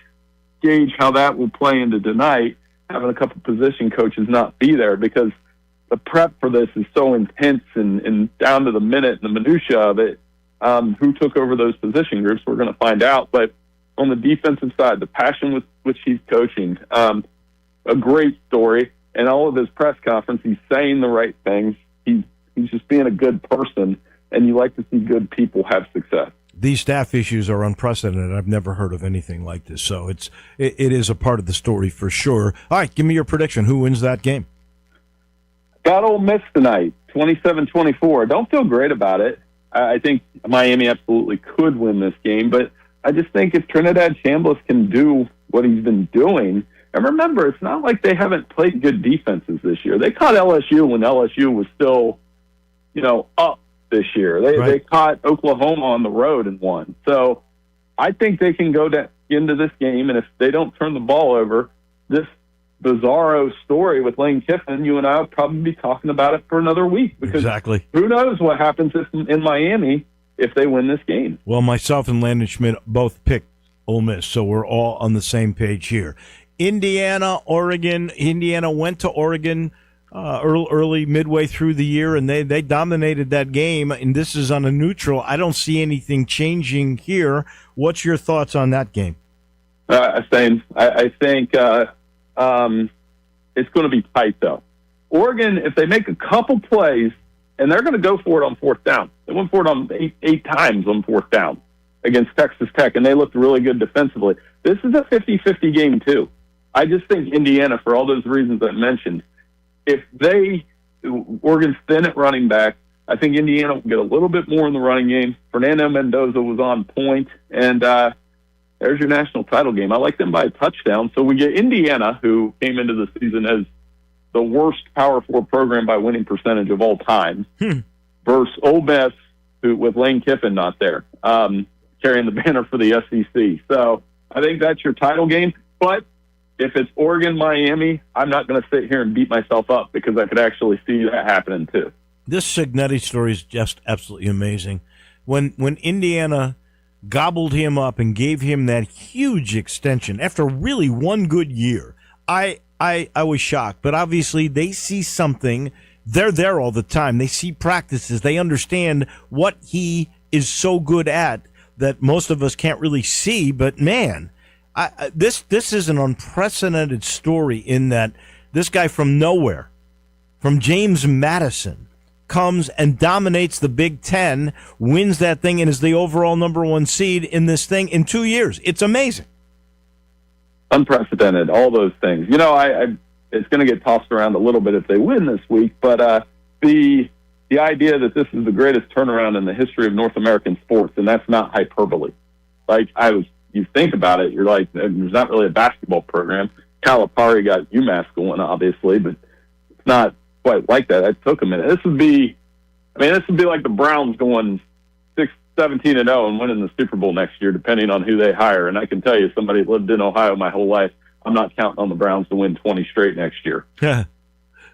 gauge how that will play into tonight, having a couple position coaches not be there, because the prep for this is so intense and down to the minute and the minutia of it. Who took over those position groups, we're going to find out. But on the defensive side, the passion with which he's coaching, a great story. And all of his press conference, he's saying the right things. He's just being a good person, and you like to see good people have success. These staff issues are unprecedented. I've never heard of anything like this. So it is a part of the story for sure. All right, give me your prediction. Who wins that game? Got Ole Miss tonight, 27-24. Don't feel great about it. I think Miami absolutely could win this game, but I just think if Trinidad Chambliss can do what he's been doing, and remember, it's not like they haven't played good defenses this year. They caught LSU when LSU was still, up this year. They caught Oklahoma on the road and won. So I think they can go into this game, and if they don't turn the ball over, this bizarro story with Lane Kiffin, you and I will probably be talking about it for another week. Because exactly. Who knows what happens in Miami if they win this game. Well, myself and Landon Schmidt both picked Ole Miss, so we're all on the same page here. Indiana, Oregon. Indiana went to Oregon early, midway through the year, and they dominated that game, and this is on a neutral. I don't see anything changing here. What's your thoughts on that game? Same. I think it's going to be tight, though. Oregon, if they make a couple plays, and they're going to go for it on fourth down. They went for it on eight times on fourth down against Texas Tech, and they looked really good defensively. This is a 50-50 game, too. I just think Indiana, for all those reasons I mentioned, if Oregon's thin at running back, I think Indiana will get a little bit more in the running game. Fernando Mendoza was on point, and there's your national title game. I like them by a touchdown. So we get Indiana, who came into the season as the worst Power 4 program by winning percentage of all time, versus Ole Miss, who with Lane Kiffin not there, carrying the banner for the SEC. So I think that's your title game. But if it's Oregon-Miami, I'm not going to sit here and beat myself up because I could actually see that happening too. This Signetti story is just absolutely amazing. When Indiana gobbled him up and gave him that huge extension after really one good year, I was shocked. But obviously they see something. They're there all the time. They see practices. They understand what he is so good at that most of us can't really see. But man, this is an unprecedented story in that this guy from nowhere, from James Madison, comes and dominates the Big Ten, wins that thing, and is the overall number one seed in this thing in 2 years. It's amazing. Unprecedented, all those things. It's going to get tossed around a little bit if they win this week, but the idea that this is the greatest turnaround in the history of North American sports, and that's not hyperbole. You think about it, you're like, there's not really a basketball program. Calipari got UMass going, obviously, but it's not quite like that. It took a minute. This would be like the Browns going 17-0 and winning the Super Bowl next year, depending on who they hire. And I can tell you, somebody who lived in Ohio my whole life, I'm not counting on the Browns to win 20 straight next year.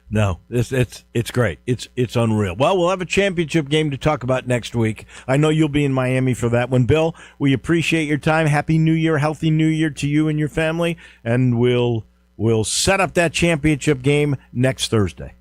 No, it's great. It's unreal. Well, we'll have a championship game to talk about next week. I know you'll be in Miami for that one. Bill, we appreciate your time. Happy New Year, healthy New Year to you and your family, and we'll set up that championship game next Thursday.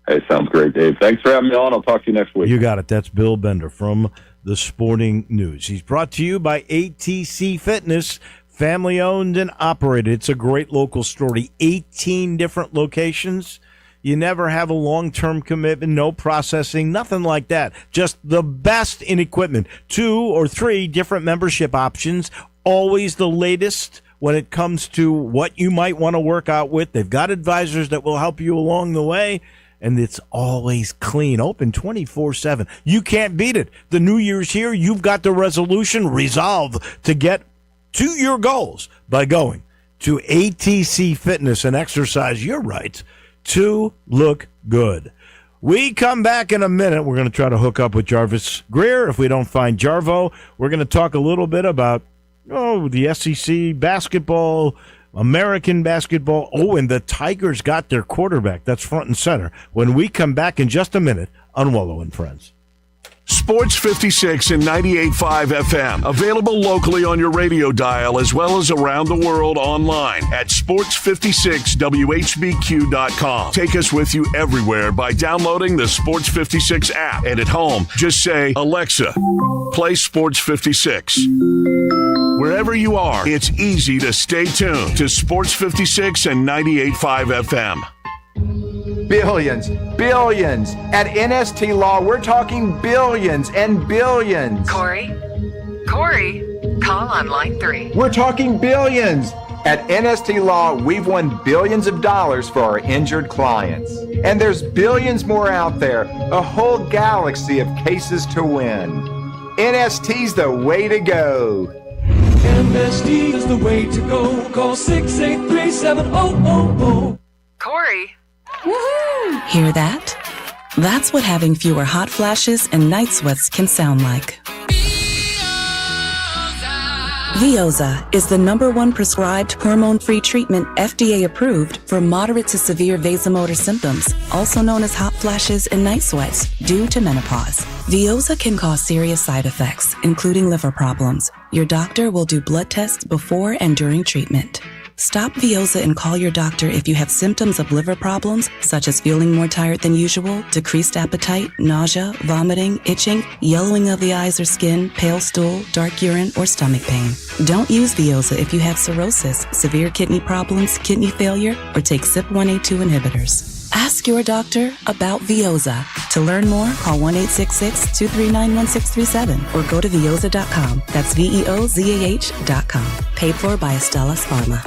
Hey, sounds great, Dave. Thanks for having me on. I'll talk to you next week. You got it. That's Bill Bender from the Sporting News. He's brought to you by ATC Fitness, family owned and operated. It's a great local story. 18 different locations. You never have a long-term commitment, no processing, nothing like that. Just the best in equipment. 2 or 3 different membership options, always the latest when it comes to what you might want to work out with. They've got advisors that will help you along the way, and it's always clean, open 24/7. You can't beat it. The new year's here. You've got the resolution, resolve to get to your goals by going to ATC Fitness and exercise your rights to look good. We come back in a minute. We're going to try to hook up with Jarvis Greer. If we don't find Jarvo, we're going to talk a little bit about the SEC basketball, American basketball. Oh, and the Tigers got their quarterback. That's front and center. When we come back in just a minute on Wolo and Friends. Sports 56 and 98.5 FM. Available locally on your radio dial as well as around the world online at sports56whbq.com. Take us with you everywhere by downloading the Sports 56 app. And at home, just say, Alexa, play Sports 56. Wherever you are, it's easy to stay tuned to Sports 56 and 98.5 FM. Billions. At NST Law, we're talking billions and billions. Corey, call on line 3. We're talking billions. At NST Law, we've won billions of dollars for our injured clients. And there's billions more out there, a whole galaxy of cases to win. NST's the way to go. MSD is the way to go. Call 683-7000. Corey. Woohoo! Hear that? That's what having fewer hot flashes and night sweats can sound like. Veoza is the #1 prescribed hormone-free treatment FDA approved for moderate to severe vasomotor symptoms, also known as hot flashes and night sweats, due to menopause. Veoza can cause serious side effects, including liver problems. Your doctor will do blood tests before and during treatment. Stop Veoza and call your doctor if you have symptoms of liver problems, such as feeling more tired than usual, decreased appetite, nausea, vomiting, itching, yellowing of the eyes or skin, pale stool, dark urine, or stomach pain. Don't use Veoza if you have cirrhosis, severe kidney problems, kidney failure, or take CYP1A2 inhibitors. Ask your doctor about Veoza. To learn more, call 1-866-239-1637 or go to Veoza.com. That's VEOZAH.com. Paid for by Astellas Pharma.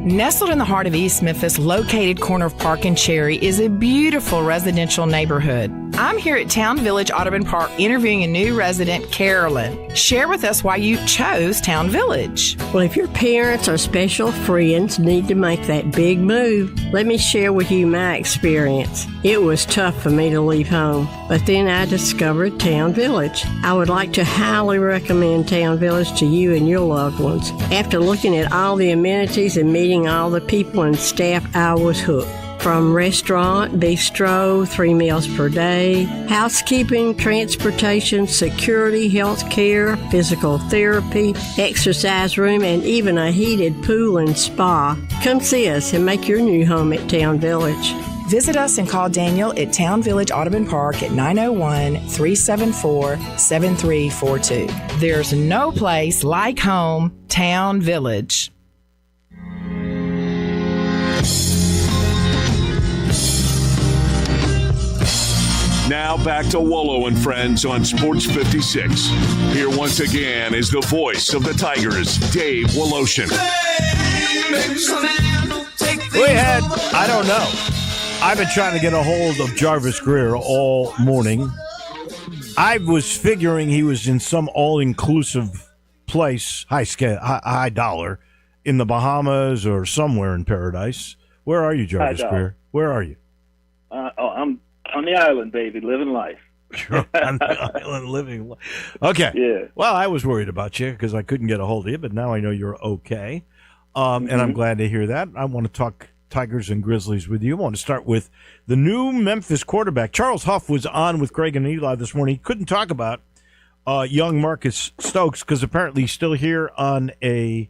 Nestled in the heart of East Memphis, located corner of Park and Cherry, is a beautiful residential neighborhood. I'm here at Town Village Audubon Park interviewing a new resident, Carolyn. Share with us why you chose Town Village. Well, if your parents or special friends need to make that big move, let me share with you my experience. It was tough for me to leave home, but then I discovered Town Village. I would like to highly recommend Town Village to you and your loved ones. After looking at all the amenities and meeting all the people and staff, I was hooked. From restaurant, bistro, 3 meals per day, housekeeping, transportation, security, health care, physical therapy, exercise room, and even a heated pool and spa. Come see us and make your new home at Town Village. Visit us and call Daniel at Town Village Audubon Park at 901-374-7342. There's no place like home, Town Village. Now back to Wolo and Friends on Sports 56. Here once again is the voice of the Tigers, Dave Woloshin. I don't know. I've been trying to get a hold of Jarvis Greer all morning. I was figuring he was in some all-inclusive place, high dollar, in the Bahamas or somewhere in paradise. Where are you, Jarvis Greer? Where are you? I'm on the island, baby, living life. You're on the island living life. Okay. Yeah. Well, I was worried about you because I couldn't get a hold of you, but now I know you're okay. And I'm glad to hear that. I want to talk Tigers and Grizzlies with you. I want to start with the new Memphis quarterback. Charles Huff was on with Greg and Eli this morning. He couldn't talk about young Marcus Stokes because apparently he's still here on a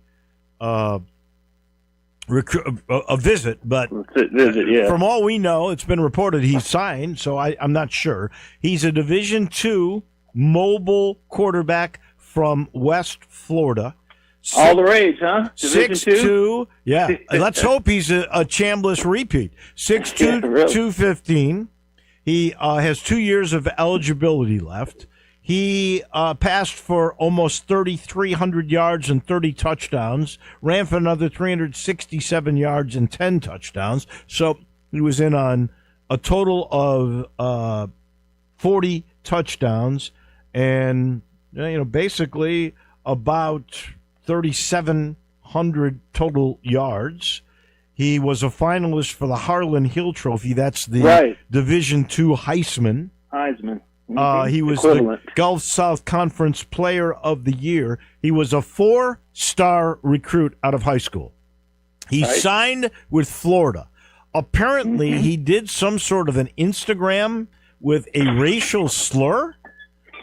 visit, but from all we know, it's been reported he's signed, so I'm not sure. He's a Division II mobile quarterback from West Florida. All the rage, huh? Division 6'2", yeah. Let's hope he's a Chambliss repeat. 6'2", 215. He has 2 years of eligibility left. He passed for almost 3,300 yards and 30 touchdowns, ran for another 367 yards and 10 touchdowns. So he was in on a total of 40 touchdowns and, basically about 3,700 total yards. He was a finalist for the Harlan Hill Trophy. That's the Division II Heisman. He was the Gulf South Conference Player of the Year. He was a 4-star recruit out of high school. He signed with Florida. apparently he did some sort of an Instagram with a racial slur,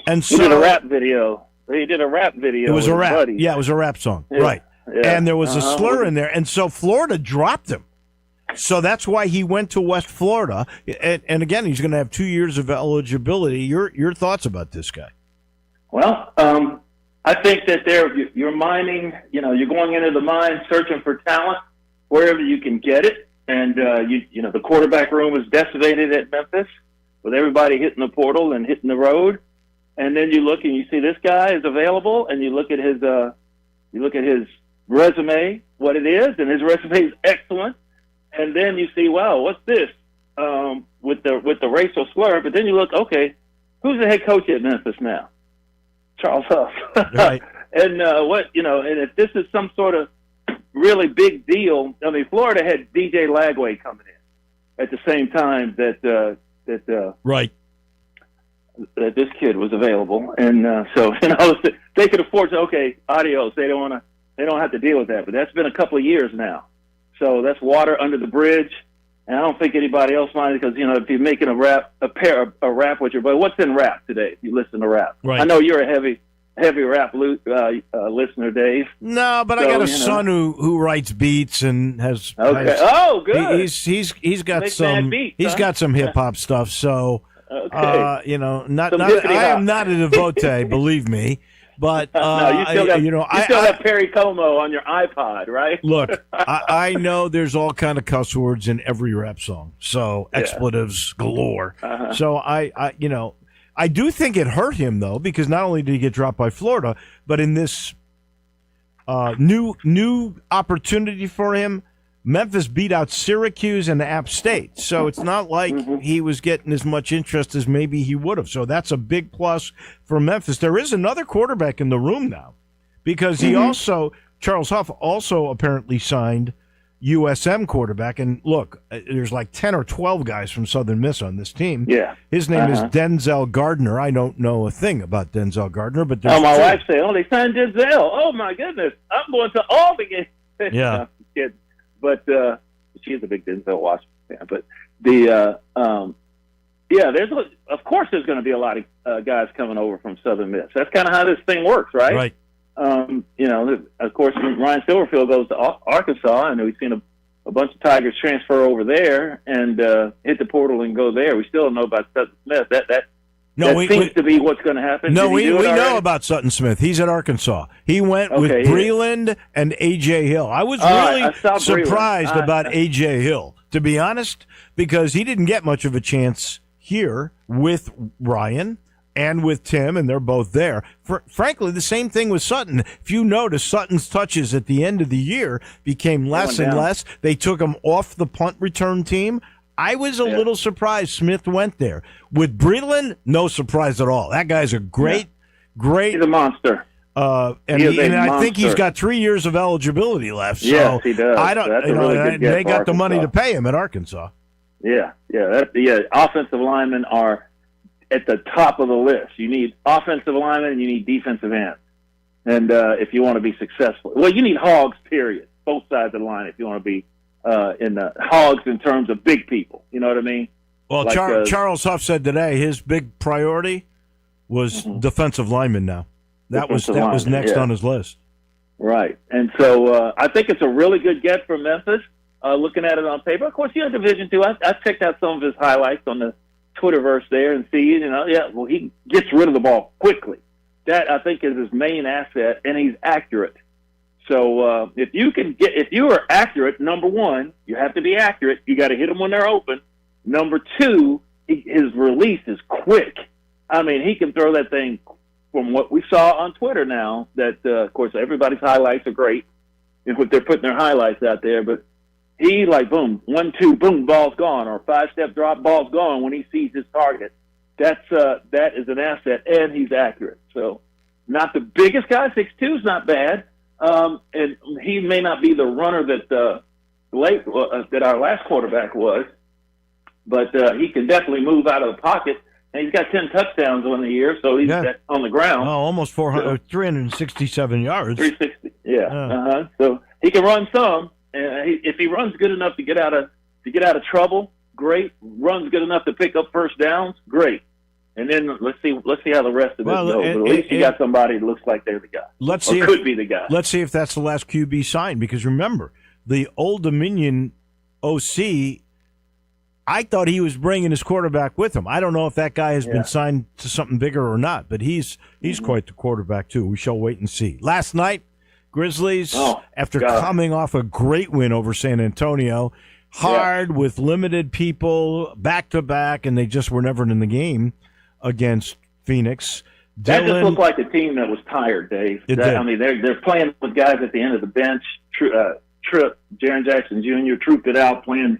and so He did a rap video. It was a rap. Buddy. Yeah, it was a rap song. Yeah. Right. Yeah. And there was a slur in there, and so Florida dropped him. So that's why he went to West Florida. And again, he's going to have 2 years of eligibility. Your thoughts about this guy? Well, I think that you're mining. You're going into the mine searching for talent wherever you can get it. And the quarterback room is decimated at Memphis with everybody hitting the portal and hitting the road. And then you look and you see this guy is available, and you look at his resume, what it is, and his resume is excellent. And then you see, wow, what's this with the racial slur? But then you look, okay, who's the head coach at Memphis now? Charles Huff. Right. And and if this is some sort of really big deal, I mean, Florida had DJ Lagway coming in at the same time that right. That this kid was available, and so they could afford to. Okay, adios. They don't have to deal with that. But that's been a couple of years now, so that's water under the bridge. And I don't think anybody else minds because if you're making a rap with your buddy, what's in rap today? If you listen to rap, right. I know you're a heavy rap listener, Dave. No, but I got a son who writes beats and has. Okay. Good. He's got Make some. mad beats, he's huh? got some hip hop stuff. So. Okay. I am not a devotee, believe me, but you still have Perry Como on your iPod, right? Look, I know there's all kind of cuss words in every rap song, so expletives galore. So I do think it hurt him though, because not only did he get dropped by Florida, but in this new opportunity for him. Memphis beat out Syracuse and App State, so it's not like he was getting as much interest as maybe he would have. So that's a big plus for Memphis. There is another quarterback in the room now because Charles Huff also apparently signed USM quarterback. And look, there's like 10 or 12 guys from Southern Miss on this team. Yeah. His name is Denzel Gardner. I don't know a thing about Denzel Gardner, but my wife said, they signed Denzel. Oh, my goodness. I'm going to all the games. Yeah. But she's a big Denzel Washington fan. But of course there's going to be a lot of guys coming over from Southern Miss. That's kind of how this thing works, right? Right. Of course, when Ryan Silverfield goes to Arkansas, and we've seen a bunch of Tigers transfer over there and hit the portal and go there. We still don't know about Southern Smith. That seems to be what's going to happen. No, we know about Sutton Smith. He's at Arkansas. He went with Breland and A.J. Hill. I was really surprised about A.J. Hill, to be honest, because he didn't get much of a chance here with Ryan and with Tim, and they're both there. Frankly, the same thing with Sutton. If you notice, Sutton's touches at the end of the year became less and less. They took him off the punt return team. I was a little surprised Smith went there. With Breland, no surprise at all. That guy's a great. He's a monster. And I think he's got 3 years of eligibility left. So yes, he does. I don't. That's a really good get they got for the money Arkansas. to pay him at Arkansas. Yeah. Offensive linemen are at the top of the list. You need offensive linemen and you need defensive ends. And if you want to be successful, you need hogs. Period. Both sides of the line. If you want to be in the hogs in terms of big people, you know what I mean? Well, like, Charles Huff said today his big priority was defensive lineman. Now that was next on his list. Right, and so I think it's a really good get for Memphis. Looking at it on paper, of course, Division II. I checked out some of his highlights on the Twitterverse there and see, he gets rid of the ball quickly. That I think is his main asset, and he's accurate. So if you are accurate, number one, you have to be accurate. You got to hit them when they're open. Number two, his release is quick. I mean, he can throw that thing from what we saw on Twitter now. That of course everybody's highlights are great, if they're putting their highlights out there. But he boom, 1-2, boom, ball's gone, or 5-step drop, ball's gone when he sees his target. That is an asset, and he's accurate. So not the biggest guy, 6'2" is not bad. And he may not be the runner that our last quarterback was, but he can definitely move out of the pocket. And he's got 10 touchdowns on the year, so he's on the ground. Oh, almost 367 yards. 360, yeah. So he can run some, and if he runs good enough to get out of to get out of trouble, great. Runs good enough to pick up first downs, great. And then let's see how the rest of this goes. But at least you got somebody that looks like they're the guy. Could be the guy. Let's see if that's the last QB signed. Because remember, the Old Dominion OC, I thought he was bringing his quarterback with him. I don't know if that guy has been signed to something bigger or not, but he's quite the quarterback too. We shall wait and see. Last night, Grizzlies, after coming off a great win over San Antonio, hard with limited people, back-to-back, and they just were never in the game against Phoenix. That just looked like a team that was tired, Dave. I mean, they're playing with guys at the end of the bench. Jaren Jackson Jr. trooped it out playing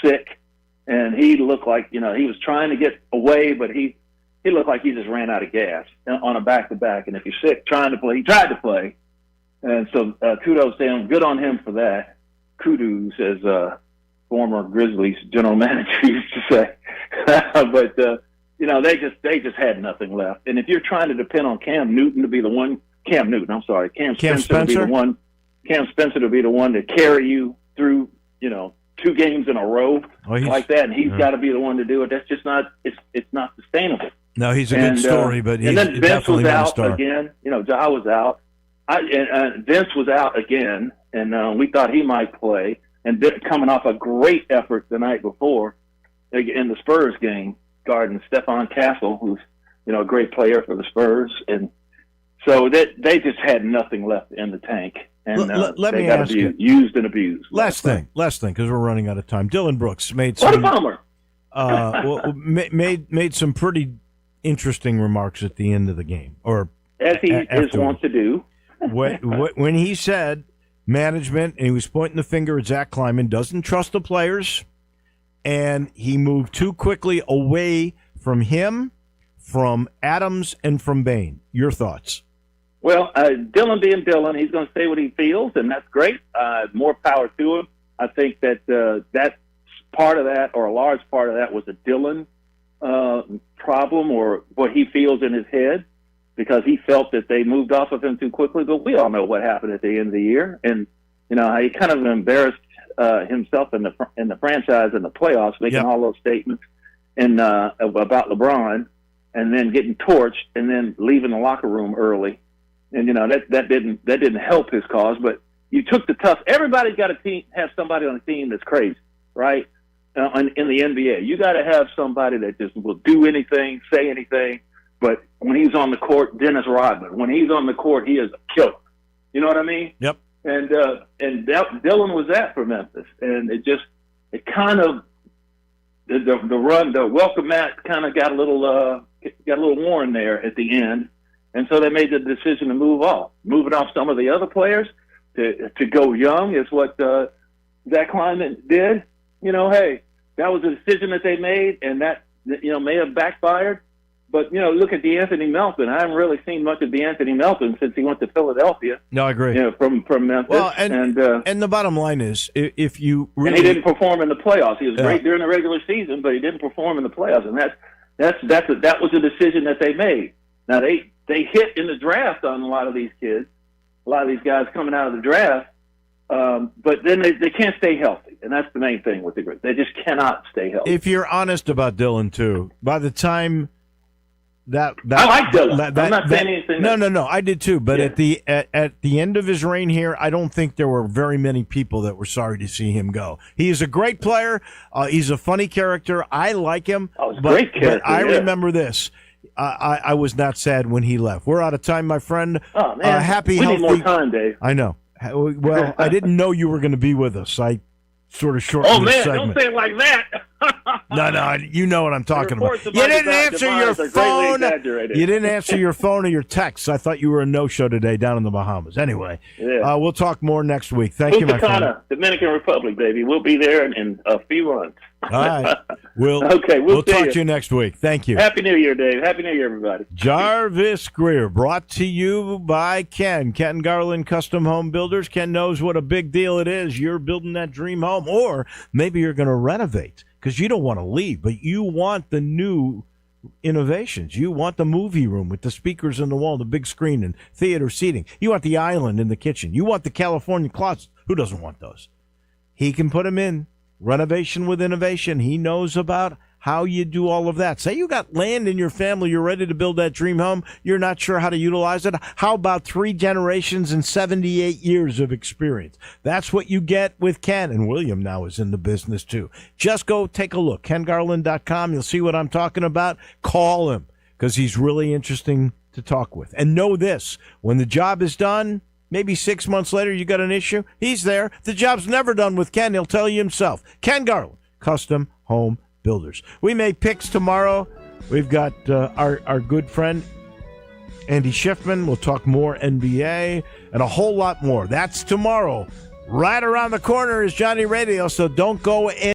sick, and he looked like, he was trying to get away, but he looked like he just ran out of gas on a back-to-back. And if you're sick trying to play, he tried to play. And so kudos to him. Good on him for that. Kudos, as former Grizzlies general manager used to say. But they just had nothing left. And if you're trying to depend on Cam Spencer to be the one to carry you through, 2 games in a row like that, and he's got to be the one to do it. That's just not. It's not sustainable. No, he's a good story, but he's then Vince definitely was not a out star. again. Ja was out. Vince was out again, and we thought he might play. And coming off a great effort the night before in the Spurs game, guarding Stephon Castle, who's a great player for the Spurs, and so they just had nothing left in the tank, and let they me got ask to you. be used and abused. Last thing, because we're running out of time. Dylan Brooks made What a some bummer. made some pretty interesting remarks at the end of the game, or as he is wont to do. when he said management, and he was pointing the finger at Zach Kleiman, doesn't trust the players, and he moved too quickly away from him, from Adams, and from Bain. Your thoughts? Well, Dylan being Dylan, he's going to say what he feels, and that's great. More power to him. I think that that's part of that, or a large part of that, was a Dylan problem, or what he feels in his head, because he felt that they moved off of him too quickly. But we all know what happened at the end of the year, and he kind of embarrassed himself in the franchise in the playoffs, making all those statements about LeBron, and then getting torched, and then leaving the locker room early. And that didn't help his cause. But you took the tough. Everybody's got to have somebody on the team that's crazy, right? In the NBA, you got to have somebody that just will do anything, say anything. But when he's on the court, Dennis Rodman. When he's on the court, he is a killer. You know what I mean? Yep. And Dylan was that for Memphis, and it kind of the welcome mat kind of got a little worn there at the end, and so they made the decision to moving off some of the other players to go young is what Zach Kleiman did. Hey, that was a decision that they made, and that may have backfired. But, look at DeAnthony Melton. I haven't really seen much of DeAnthony Melton since he went to Philadelphia. No, I agree. From Memphis. Well, and the bottom line is, if you really... And he didn't perform in the playoffs. He was great during the regular season, but he didn't perform in the playoffs. And that was a decision that they made. Now, they hit in the draft on a lot of these kids, a lot of these guys coming out of the draft, but then they can't stay healthy. And that's the main thing with the group. They just cannot stay healthy. If you're honest about Dylan, too, by the time... I like Dylan. I'm not saying anything. No. I did too. But at the end of his reign here, I don't think there were very many people that were sorry to see him go. He is a great player. He's a funny character. I like him. Great character. But I remember this. I was not sad when he left. We're out of time, my friend. Oh man, happy, we healthy. need more time, Dave. I know. Well, I didn't know you were going to be with us. I sort of shortened the segment. Don't say it like that. No, you know what I'm talking about. You didn't answer your phone. You didn't answer your phone or your texts. I thought you were a no-show today down in the Bahamas. Anyway, we'll talk more next week. Thank you, my friend. Dominican Republic, baby. We'll be there in a few months. All right. We'll talk to you next week. Thank you. Happy New Year, Dave. Happy New Year, everybody. Jarvis Greer, brought to you by Ken Garland Custom Home Builders. Ken knows what a big deal it is. You're building that dream home, or maybe you're going to renovate because you don't want to leave, but you want the new innovations. You want the movie room with the speakers on the wall, the big screen, and theater seating. You want the island in the kitchen. You want the California closets. Who doesn't want those? He can put them in. Renovation with Innovation. He knows about how you do all of that. Say you got land in your family, you're ready to build that dream home, you're not sure how to utilize it. How about 3 generations and 78 years of experience? That's what you get with Ken, and William now is in the business too. Just go take a look, kengarland.com. You'll see what I'm talking about. Call him because he's really interesting to talk with. And know this, when the job is done, maybe 6 months later you got an issue, he's there. The job's never done with Ken. He'll tell you himself. Ken Garland, Custom Home Builders. We make picks tomorrow. We've got our good friend Andy Schiffman. We'll talk more NBA and a whole lot more. That's tomorrow. Right around the corner is Johnny Radio, so don't go in.